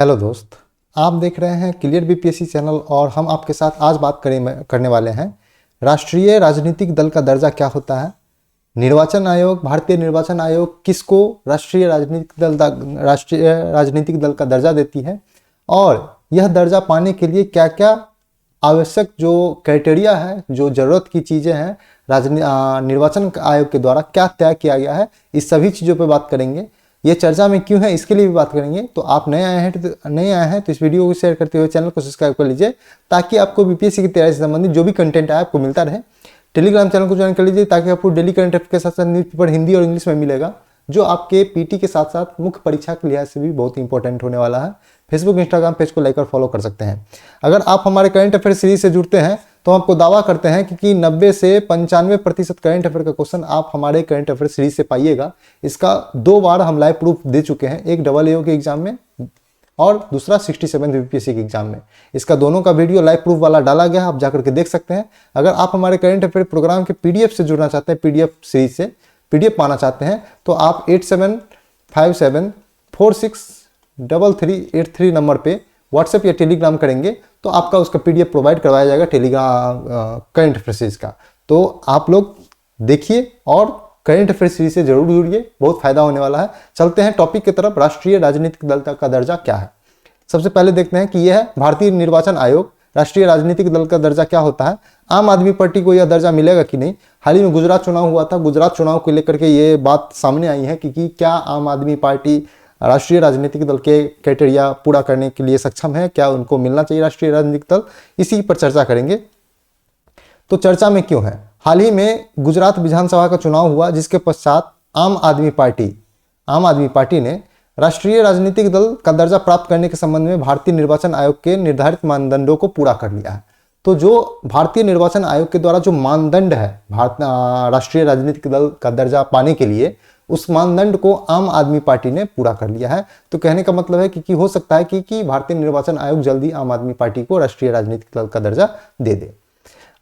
Hello दोस्त, आप देख रहे हैं क्लियर बीपीएससी चैनल और हम आपके साथ आज बात करने वाले हैं राष्ट्रीय राजनीतिक दल का दर्जा क्या होता है। निर्वाचन आयोग, भारतीय निर्वाचन आयोग किसको राष्ट्रीय राजनीतिक दल का दर्जा देती है और यह दर्जा पाने के लिए क्या क्या आवश्यक जो क्राइटेरिया है, जो ज़रूरत की चीज़ें हैं, निर्वाचन आयोग के द्वारा क्या तय किया गया है, इस सभी चीज़ों पर बात करेंगे। ये चर्चा में क्यों है इसके लिए भी बात करेंगे। तो आप नए आए हैं तो इस वीडियो को शेयर करते हुए चैनल को सब्सक्राइब कर लीजिए ताकि आपको बीपीएससी की तैयारी से संबंधित जो भी कंटेंट है आपको मिलता रहे। टेलीग्राम चैनल को ज्वाइन कर लीजिए ताकि आपको डेली करंट अफेयर के साथ साथ न्यूज़ पेपर हिंदी और इंग्लिश में मिलेगा, जो आपके पीटी के साथ साथ मुख्य परीक्षा के लिहाज से भी बहुत इंपॉर्टेंट होने वाला है। फेसबुक इंस्टाग्राम पेज को लाइक और फॉलो कर सकते हैं। अगर आप हमारे करंट अफेयर सीरीज से जुड़ते हैं तो आपको दावा करते हैं कि 90 से 95% करंट अफेयर का क्वेश्चन आप हमारे करंट अफेयर सीरीज से पाइएगा। इसका 2 बार हम लाइव प्रूफ दे चुके हैं, एक AAO के एग्जाम में और दूसरा 67 बीपीएससी के एग्जाम में। इसका दोनों का वीडियो लाइव प्रूफ वाला डाला गया है, आप जाकर के देख सकते हैं। अगर आप हमारे करंट अफेयर प्रोग्राम के पीडीएफ से जुड़ना चाहते हैं, पीडीएफ सीरीज से पीडीएफ पाना चाहते हैं, तो आप 8757463383 नंबर पे व्हाट्सएप या टेलीग्राम करेंगे तो आपका उसका पीडीएफ प्रोवाइड करवाया जाएगा टेलीग्राम करंट अफेयर सीरीज का। तो आप लोग देखिए और करंट अफेयर सीरीज से जरूर जुड़िए, बहुत फायदा होने वाला है। चलते हैं टॉपिक की तरफ, राष्ट्रीय राजनीतिक दल का दर्जा क्या है। सबसे पहले देखते हैं कि यह है भारतीय निर्वाचन आयोग। राष्ट्रीय राजनीतिक दल का दर्जा क्या होता है, आम आदमी पार्टी को यह दर्जा मिलेगा कि नहीं। हाल ही में गुजरात चुनाव हुआ था, गुजरात चुनाव को लेकर के ये बात सामने आई है कि क्या आम आदमी पार्टी राष्ट्रीय राजनीतिक दल के क्राइटेरिया पूरा करने के लिए सक्षम है, क्या उनको मिलना चाहिए राष्ट्रीय राजनीतिक दल, इसी पर चर्चा करेंगे। तो चर्चा में क्यों है, हाल ही में गुजरात विधानसभा का चुनाव हुआ जिसके पश्चात आम आदमी पार्टी ने राष्ट्रीय राजनीतिक दल का दर्जा प्राप्त करने के संबंध में भारतीय निर्वाचन आयोग के निर्धारित मानदंडों को पूरा कर लिया है। तो जो भारतीय निर्वाचन आयोग के द्वारा जो मानदंड है राष्ट्रीय राजनीतिक दल का दर्जा पाने के लिए, उस मानदंड को आम आदमी पार्टी ने पूरा कर लिया है। तो कहने का मतलब है कि हो सकता है कि भारतीय निर्वाचन आयोग जल्दी आम आदमी पार्टी को राष्ट्रीय राजनीतिक दल का दर्जा दे दे।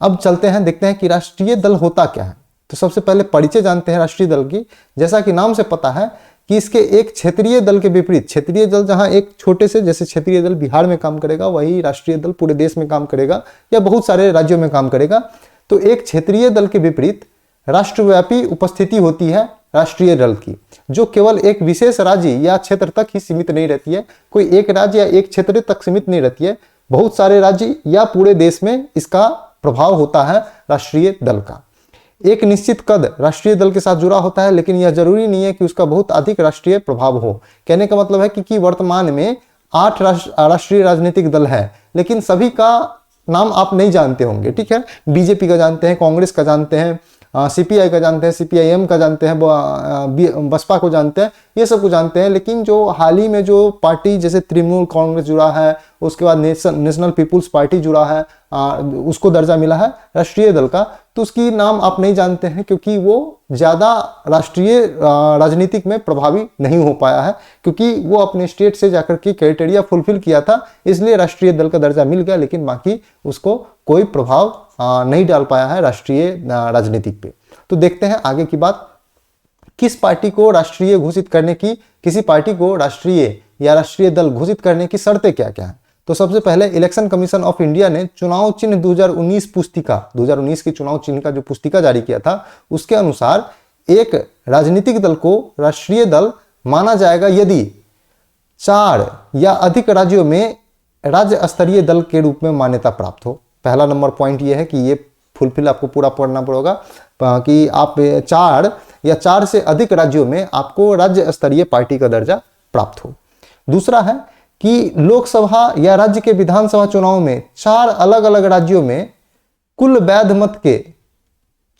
अब चलते हैं, देखते हैं कि राष्ट्रीय दल होता क्या है। तो सबसे पहले परिचय जानते हैं राष्ट्रीय दल की। जैसा कि नाम से पता है कि इसके एक क्षेत्रीय दल के विपरीत, क्षेत्रीय दल जहां एक छोटे से, जैसे क्षेत्रीय दल बिहार में काम करेगा, वही राष्ट्रीय दल पूरे देश में काम करेगा या बहुत सारे राज्यों में काम करेगा। तो एक क्षेत्रीय दल के विपरीत राष्ट्रव्यापी उपस्थिति होती है राष्ट्रीय दल की, जो केवल एक विशेष राज्य या क्षेत्र तक ही सीमित नहीं रहती है, कोई एक राज्य या एक क्षेत्र तक सीमित नहीं रहती है, बहुत सारे राज्य या पूरे देश में इसका प्रभाव होता है राष्ट्रीय दल का। एक निश्चित कद राष्ट्रीय दल के साथ जुड़ा होता है, लेकिन यह जरूरी नहीं है कि उसका बहुत अधिक राष्ट्रीय प्रभाव हो। कहने का मतलब है कि वर्तमान में 8 राष्ट्रीय राजनीतिक दल है, लेकिन सभी का नाम आप नहीं जानते होंगे, ठीक है। बीजेपी का जानते हैं, कांग्रेस का जानते हैं, सीपीआई का जानते हैं, सीपीआईएम का जानते हैं, बसपा को जानते हैं, ये सब को जानते हैं। लेकिन जो हाल ही में जो पार्टी जैसे तृणमूल कांग्रेस जुड़ा है, उसके बाद नेशनल पीपुल्स पार्टी जुड़ा है, उसको दर्जा मिला है राष्ट्रीय दल का, तो उसकी नाम आप नहीं जानते हैं क्योंकि वो ज्यादा राष्ट्रीय राजनीतिक में प्रभावी नहीं हो पाया है, क्योंकि वो अपने स्टेट से जाकर के क्राइटेरिया फुलफिल किया था, इसलिए राष्ट्रीय दल का दर्जा मिल गया, लेकिन बाकी उसको कोई प्रभाव नहीं डाल पाया है राष्ट्रीय राजनीतिक पे। तो देखते हैं आगे की बात, किस पार्टी को राष्ट्रीय घोषित करने की, किसी पार्टी को राष्ट्रीय या राष्ट्रीय दल घोषित करने की शर्तें क्या क्या है। तो सबसे पहले इलेक्शन कमीशन ऑफ इंडिया ने चुनाव चिन्ह 2019 पुस्तिका, 2019 की चुनाव चिन्ह का जो पुस्तिका जारी किया था, उसके अनुसार एक राजनीतिक दल को राष्ट्रीय दल माना जाएगा यदि 4 या अधिक राज्यों में राज्य स्तरीय दल के रूप में मान्यता प्राप्त हो। पहला नंबर पॉइंट ये है कि ये फुलफिल आपको पूरा पढ़ना पड़ेगा कि आप 4 या 4 से अधिक राज्यों में आपको राज्य स्तरीय पार्टी का दर्जा प्राप्त हो। दूसरा है कि लोकसभा या राज्य के विधानसभा चुनाव में 4 अलग अलग राज्यों में कुल वैध मत के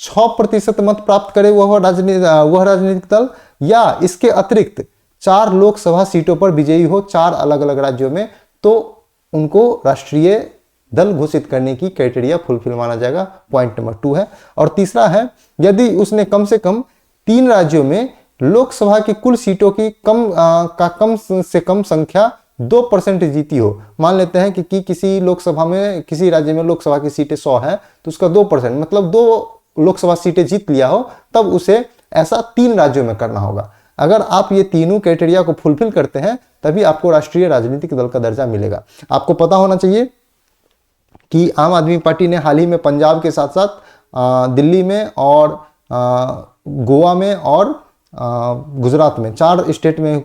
6% मत प्राप्त करे वह राजनीतिक दल, या इसके अतिरिक्त 4 लोकसभा सीटों पर विजयी हो 4 अलग अलग राज्यों में, तो उनको राष्ट्रीय दल घोषित करने की क्राइटेरिया फुलफिल माना जाएगा। पॉइंट नंबर 2 है। और तीसरा है, यदि उसने कम से कम 3 राज्यों में लोकसभा की कुल सीटों की कम से कम संख्या 2% जीती हो। मान लेते हैं कि किसी लोकसभा में, किसी राज्य में लोकसभा की सीटें 100 है, तो उसका 2% मतलब 2 लोकसभा सीटें जीत लिया हो, तब उसे ऐसा 3 राज्यों में करना होगा। अगर आप ये तीनों क्राइटेरिया को फुलफिल करते हैं तभी आपको राष्ट्रीय राजनीतिक दल का दर्जा मिलेगा। आपको पता होना चाहिए कि आम आदमी पार्टी ने हाल ही में पंजाब के साथ साथ दिल्ली में और गोवा में और गुजरात में 4 स्टेट में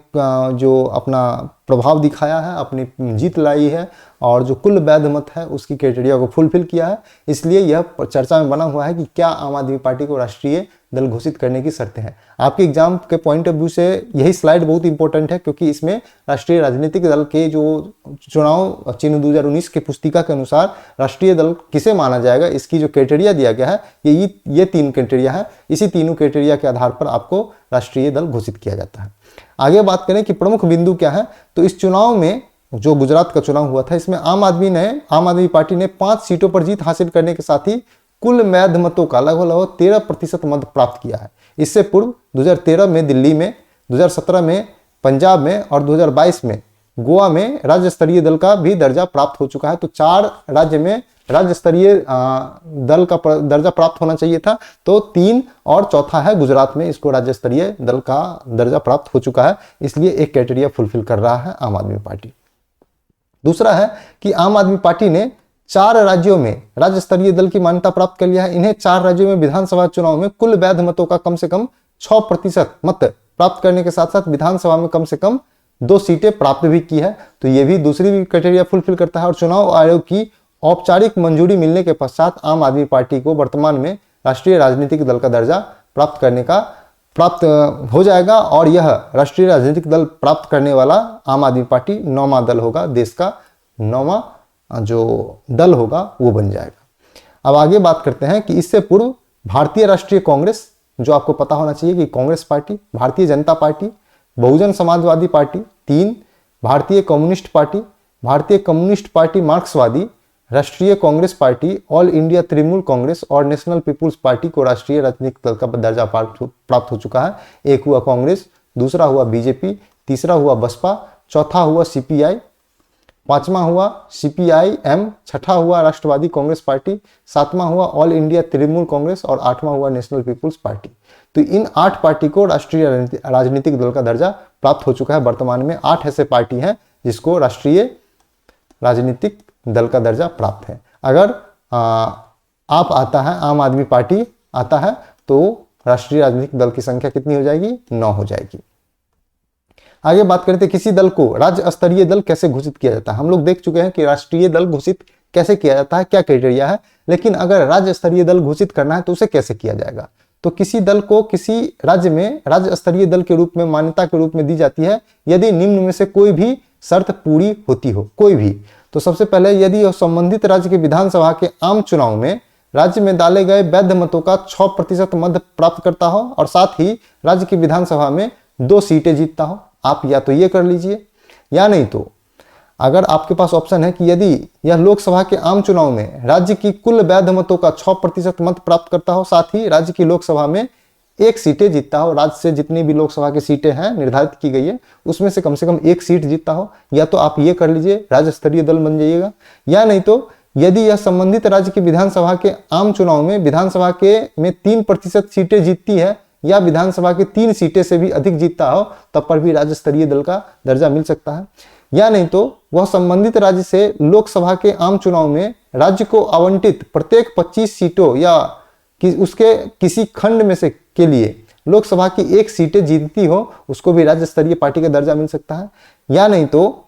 जो अपना प्रभाव दिखाया है, अपनी जीत लाई है और जो कुल वैध मत है उसकी क्राइटेरिया को फुलफिल किया है। इसलिए यह चर्चा में बना हुआ है कि क्या आम आदमी पार्टी को राष्ट्रीय दल घोषित करने की शर्तें हैं। आपके एग्जाम के पॉइंट ऑफ व्यू से यही स्लाइड बहुत इंपॉर्टेंट है, क्योंकि इसमें राष्ट्रीय राजनीतिक दल के जो चुनाव चिन्ह 2019 की पुस्तिका के अनुसार राष्ट्रीय दल किसे माना जाएगा, इसकी जो क्राइटेरिया दिया गया है ये 3 क्राइटेरिया है। इसी तीनों क्राइटेरिया के आधार पर आपको राष्ट्रीय दल घोषित किया जाता है। आगे बात करें कि प्रमुख बिंदु क्या है, तो इस चुनाव में जो गुजरात का चुनाव हुआ था, इसमें आम आदमी पार्टी ने 5 सीटों पर जीत हासिल करने के साथ ही कुल वैध मतों का लगभग 13% मत प्राप्त किया है। इससे पूर्व 2013 में दिल्ली में, 2017 में पंजाब में और 2022 में गोवा में राज्य स्तरीय दल का भी दर्जा प्राप्त हो चुका है। तो 4 राज्य में राज्य स्तरीय दल का दर्जा प्राप्त होना चाहिए था, तो 3 और चौथा है गुजरात में, इसको राज्य स्तरीय दल का दर्जा प्राप्त हो चुका है। इसलिए एक क्राइटेरिया फुलफिल कर रहा है आम आदमी पार्टी। दूसरा है कि आम आदमी पार्टी ने 4 राज्यों में राज्य स्तरीय दल की मान्यता प्राप्त कर लिया है। इन्हें 4 राज्यों में विधानसभा चुनाव में कुल वैध मतों का कम से कम 6% मत प्राप्त करने के साथ साथ विधानसभा में कम से कम 2 सीटें प्राप्त भी की है। तो ये भी दूसरी भी क्राइटेरिया फुलफिल करता है। और चुनाव आयोग की औपचारिक मंजूरी मिलने के पश्चात आम आदमी पार्टी को वर्तमान में राष्ट्रीय राजनीतिक दल का दर्जा प्राप्त हो जाएगा और यह राष्ट्रीय राजनीतिक दल प्राप्त करने वाला आम आदमी पार्टी 9वां दल होगा, देश का 9वां जो दल होगा वो बन जाएगा। अब आगे बात करते हैं कि इससे पूर्व भारतीय राष्ट्रीय कांग्रेस, जो आपको पता होना चाहिए कि Congress party, Bharatiya Janata party, Bahujan Samajwadi party 3, भारतीय कम्युनिस्ट पार्टी, भारतीय कम्युनिस्ट पार्टी मार्क्सवादी, राष्ट्रीय Congress party, all India Trinamool Congress और नेशनल पीपुल्स पार्टी को राष्ट्रीय राजनीतिक दल का दर्जा प्राप्त हो चुका है। एक हुआ कांग्रेस, दूसरा हुआ बीजेपी, तीसरा हुआ बसपा, चौथा हुआ सीपीआई, 5वां हुआ सीपीआई-एम, 6ठा हुआ राष्ट्रवादी कांग्रेस पार्टी, 7वां हुआ ऑल इंडिया तृणमूल कांग्रेस और 8वां हुआ नेशनल पीपुल्स पार्टी। तो इन 8 पार्टी को राष्ट्रीय राजनीतिक दल का दर्जा प्राप्त हो चुका है। वर्तमान में 8 ऐसे पार्टी हैं जिसको राष्ट्रीय राजनीतिक दल का दर्जा प्राप्त है। अगर आप आता है, आम आदमी पार्टी आता है, तो राष्ट्रीय राजनीतिक दल की संख्या कितनी हो जाएगी? 9 हो जाएगी। आगे बात करते हैं किसी दल को राज्य स्तरीय दल कैसे घोषित किया जाता है। हम लोग देख चुके हैं कि राष्ट्रीय दल घोषित कैसे किया जाता है, क्या क्राइटेरिया है, लेकिन अगर राज्य स्तरीय दल घोषित करना है तो उसे कैसे किया जाएगा। तो किसी दल को किसी राज्य में राज्य स्तरीय दल के रूप में मान्यता के रूप में दी जाती है यदि निम्न में से कोई भी शर्त पूरी होती हो, कोई भी। तो सबसे पहले यदि संबंधित राज्य के विधानसभा के आम चुनाव में राज्य में डाले गए वैध मतों का 6% मत प्राप्त करता हो और साथ ही राज्य की विधानसभा में 2 सीटें जीतता हो। आप या तो ये कर लीजिए, या नहीं तो अगर आपके पास ऑप्शन है कि यदि यह लोकसभा के आम चुनाव में राज्य की कुल वैध मतों का 6% मत प्राप्त करता हो, साथ ही राज्य की लोकसभा में 1 सीटें जीतता हो, राज्य से जितनी भी लोकसभा की सीटें हैं निर्धारित की गई है उसमें से कम 1 सीट जीतता हो, या तो आप ये कर लीजिए, राज्य स्तरीय दल बन जाइएगा। या नहीं तो यदि यह संबंधित राज्य की विधानसभा के आम चुनाव में विधानसभा के में 3% सीटें जीतती है या विधानसभा की 3 सीटें से भी अधिक जीतता हो, तब पर भी राज्य स्तरीय दल का दर्जा मिल सकता है। या नहीं तो वह संबंधित राज्य से लोकसभा के आम चुनाव में राज्य को आवंटित प्रत्येक 25 सीटों या उसके किसी खंड में से के लिए लोकसभा की 1 सीटें जीतती हो, उसको भी राज्य स्तरीय पार्टी का दर्जा मिल सकता है। या नहीं तो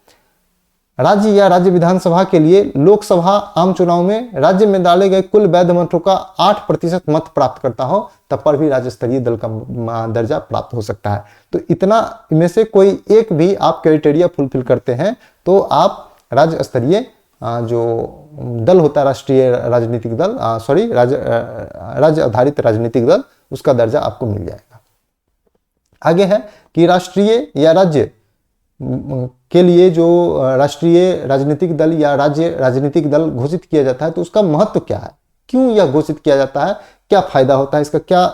राज्य या राज्य विधानसभा के लिए लोकसभा आम चुनाव में राज्य में डाले गए कुल वैध मतों का 8% मत प्राप्त करता हो, तब पर भी राज्य स्तरीय दल का दर्जा प्राप्त हो सकता है। तो इतना में से कोई एक भी आप क्राइटेरिया फुलफिल करते हैं तो आप राज्य स्तरीय जो दल होता है राष्ट्रीय राजनीतिक दल राज्य आधारित राजनीतिक दल, उसका दर्जा आपको मिल जाएगा। आगे है कि राष्ट्रीय या राज्य के लिए जो राष्ट्रीय राजनीतिक दल या राज्य राजनीतिक दल घोषित किया जाता है तो उसका महत्व क्या है, क्यों यह घोषित किया जाता है, क्या फायदा होता है, इसका क्या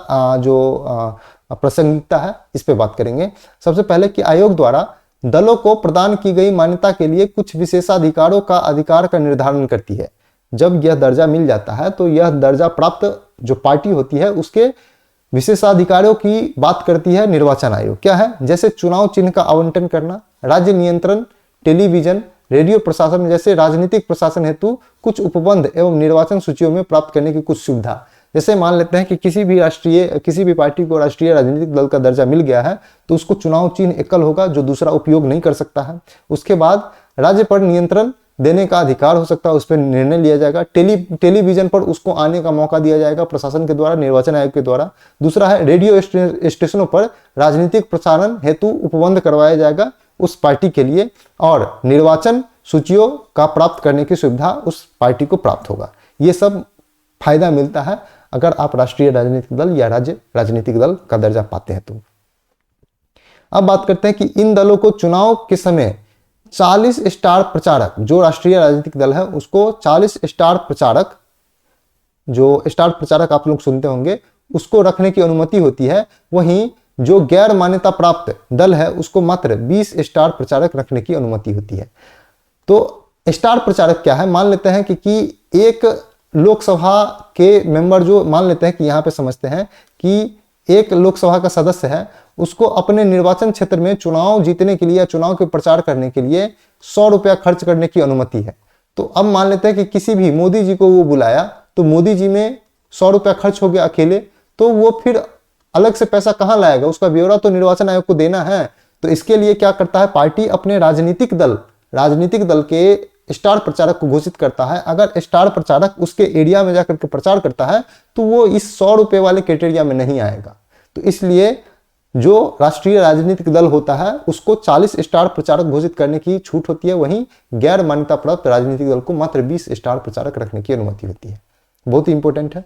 प्रासंगिकता है, इस पे बात करेंगे। सबसे पहले कि आयोग द्वारा दलों को प्रदान की गई मान्यता के लिए कुछ विशेषाधिकारों का अधिकार का निर्धारण करती है। जब यह दर्जा मिल जाता है तो यह दर्जा प्राप्त जो पार्टी होती है उसके विशेषाधिकारों की बात करती है निर्वाचन आयोग। क्या है? जैसे चुनाव चिन्ह का आवंटन करना, राज्य नियंत्रण, टेलीविजन, रेडियो प्रशासन जैसे राजनीतिक प्रशासन हेतु कुछ उपबंध एवं निर्वाचन सूचियों में प्राप्त करने की कुछ सुविधा। जैसे मान लेते हैं कि किसी भी पार्टी को राष्ट्रीय राजनीतिक दल का दर्जा मिल गया है तो उसको चुनाव चिन्ह एकल होगा जो दूसरा उपयोग नहीं कर सकता है। उसके बाद राज्य पर नियंत्रण देने का अधिकार हो सकता है, उस पर निर्णय लिया जाएगा। टेलीविजन पर उसको आने का मौका दिया जाएगा प्रशासन के द्वारा, निर्वाचन आयोग के द्वारा। दूसरा है रेडियो स्टेशनों पर राजनीतिक प्रसारण हेतु उपबंध करवाया जाएगा उस पार्टी के लिए, और निर्वाचन सूचियों का प्राप्त करने की सुविधा उस पार्टी को प्राप्त होगा। ये सब फायदा मिलता है अगर आप राष्ट्रीय राजनीतिक दल या राज्य राजनीतिक दल का दर्जा पाते हैं तो। अब बात करते हैं कि इन दलों को चुनाव के समय 40 स्टार प्रचारक, जो राष्ट्रीय राजनीतिक दल है उसको 40 स्टार प्रचारक, जो स्टार प्रचारक आप लोग सुनते होंगे, उसको रखने की अनुमति होती है। वहीं जो गैर मान्यता प्राप्त दल है उसको मात्र 20 स्टार प्रचारक रखने की अनुमति होती है। तो स्टार प्रचारक क्या है? मान लेते हैं कि एक लोकसभा के मेंबर, जो मान लेते हैं कि यहाँ पे समझते हैं कि एक लोकसभा का सदस्य है, उसको अपने निर्वाचन क्षेत्र में चुनाव जीतने के लिए या चुनाव के प्रचार करने के लिए 100 रुपया खर्च करने की अनुमति है। तो अब मान लेते हैं कि किसी भी मोदी जी को वो बुलाया तो मोदी जी में 100 रुपया खर्च हो गया अकेले, तो वो फिर अलग से पैसा कहाँ लाएगा? उसका ब्यौरा तो निर्वाचन आयोग को देना है। तो इसके लिए क्या करता है पार्टी? अपने राजनीतिक दल के स्टार प्रचारक को घोषित करता है। अगर स्टार प्रचारक उसके एरिया में जाकर के प्रचार करता है तो वो इस 100 रुपए वाले क्राइटेरिया में नहीं आएगा। तो इसलिए जो राष्ट्रीय राजनीतिक दल होता है उसको 40 स्टार प्रचारक घोषित करने की छूट होती है, वहीं गैर मान्यता प्राप्त राजनीतिक दल को मात्र 20 स्टार प्रचारक रखने की अनुमति होती है। बहुत ही इंपॉर्टेंट है।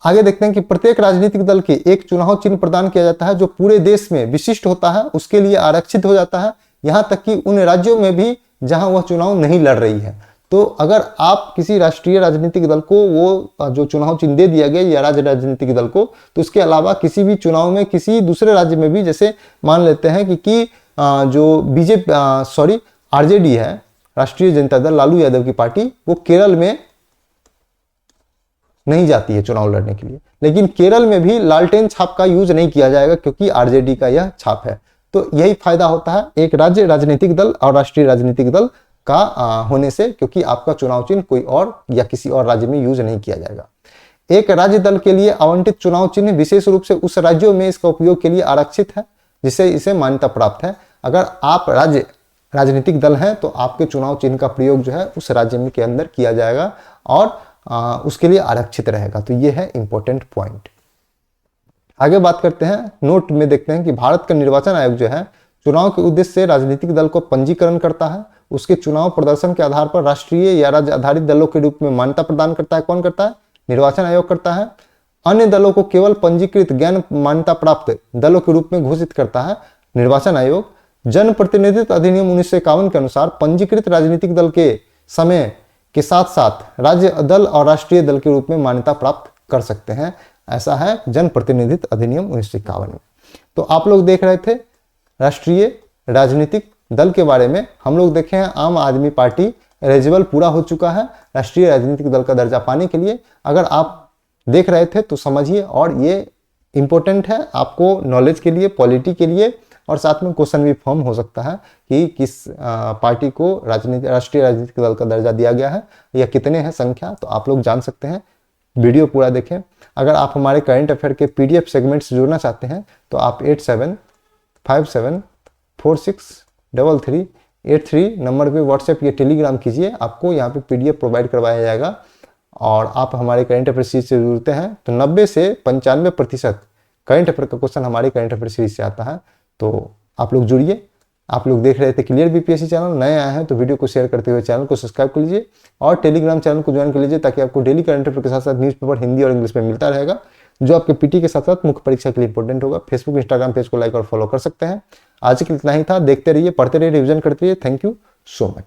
आगे देखते हैं कि प्रत्येक राजनीतिक दल के एक चुनाव चिन्ह प्रदान किया जाता है जो पूरे देश में विशिष्ट होता है, उसके लिए आरक्षित हो जाता है, यहां तक कि उन राज्यों में भी जहां वह चुनाव नहीं लड़ रही है। तो अगर आप किसी राष्ट्रीय राजनीतिक दल को वो जो चुनाव चिन्ह दे दिया गया या राज्य राजनीतिक दल को, तो इसके अलावा किसी भी चुनाव में किसी दूसरे राज्य में भी, जैसे मान लेते हैं कि जो आरजेडी है, राष्ट्रीय जनता दल, लालू यादव की पार्टी, वो केरल में नहीं जाती है चुनाव लड़ने के लिए, लेकिन केरल में भी लालटेन छाप का यूज नहीं किया जाएगा क्योंकि आरजेडी का यह छाप है। तो यही फायदा होता है एक राज्य राजनीतिक दल और राष्ट्रीय राजनीतिक दल का होने से, क्योंकि आपका चुनाव चिन्ह कोई और या किसी और राज्य में यूज नहीं किया जाएगा। एक राज्य दल के लिए आवंटित चुनाव चिन्ह विशेष रूप से उस राज्यों में इसका उपयोग के लिए आरक्षित है जिससे इसे मान्यता प्राप्त है। अगर आप राज्य राजनीतिक दल हैं तो आपके चुनाव चिन्ह का प्रयोग जो है उस राज्य में के अंदर किया जाएगा और उसके लिए आरक्षित रहेगा। तो ये है इंपॉर्टेंट पॉइंट। आगे बात करते हैं, नोट में देखते हैं कि भारत का निर्वाचन आयोग जो है चुनाव के उद्देश्य से राजनीतिक दल को पंजीकरण करता है, उसके चुनाव प्रदर्शन के आधार पर राष्ट्रीय या राज्य आधारित दलों के रूप में मान्यता प्रदान करता है। कौन करता है? निर्वाचन आयोग करता है। अन्य दलों को केवल पंजीकृत गैर मान्यता प्राप्त दलों के रूप में घोषित करता है निर्वाचन आयोग। जन प्रतिनिधित्व अधिनियम 1951 के अनुसार पंजीकृत राजनीतिक दल के समय के साथ साथ राज्य दल और राष्ट्रीय दल के रूप में मान्यता प्राप्त कर सकते हैं। ऐसा है जन प्रतिनिधित्व अधिनियम 1951 में। तो आप लोग देख रहे थे राष्ट्रीय राजनीतिक दल के बारे में। हम लोग देखे हैं आम आदमी पार्टी एलिजिबल पूरा हो चुका है राष्ट्रीय राजनीतिक दल का दर्जा पाने के लिए। अगर आप देख रहे थे तो समझिए, और ये इंपॉर्टेंट है आपको नॉलेज के लिए, पॉलिटी के लिए, और साथ में क्वेश्चन भी फॉर्म हो सकता है कि किस पार्टी को राष्ट्रीय राजनीतिक दल का दर्जा दिया गया है या कितने हैं संख्या, तो आप लोग जान सकते हैं। वीडियो पूरा देखें। अगर आप हमारे करंट अफेयर के PDF सेगमेंट से जुड़ना चाहते हैं तो आप 8757463383 नंबर पे व्हाट्सएप या टेलीग्राम कीजिए, आपको यहाँ पे PDF प्रोवाइड करवाया जाएगा। और आप हमारे करंट अफेयर सीरीज से जुड़ते हैं तो 90 से 95% करंट अफेयर का क्वेश्चन हमारे करंट अफेयर सीरीज से आता है। तो आप लोग जुड़िए। आप लोग देख रहे थे क्लियर BPSC चैनल, नए आए हैं तो वीडियो को शेयर करते हुए चैनल को सब्सक्राइब कर लीजिए और टेलीग्राम चैनल को ज्वाइन कर लीजिए ताकि आपको डेली करंट अफेयर के साथ साथ न्यूज़पेपर हिंदी और इंग्लिश में मिलता रहेगा, जो आपके PT के साथ साथ मुख्य परीक्षा के लिए इंपॉर्टेंट होगा। फेसबुक इंस्टाग्राम पेज को लाइक और फॉलो कर सकते हैं। आज के लिए इतना ही था। देखते रहिए, पढ़ते रहिए, रिविजन करते रहिए। Thank you so much.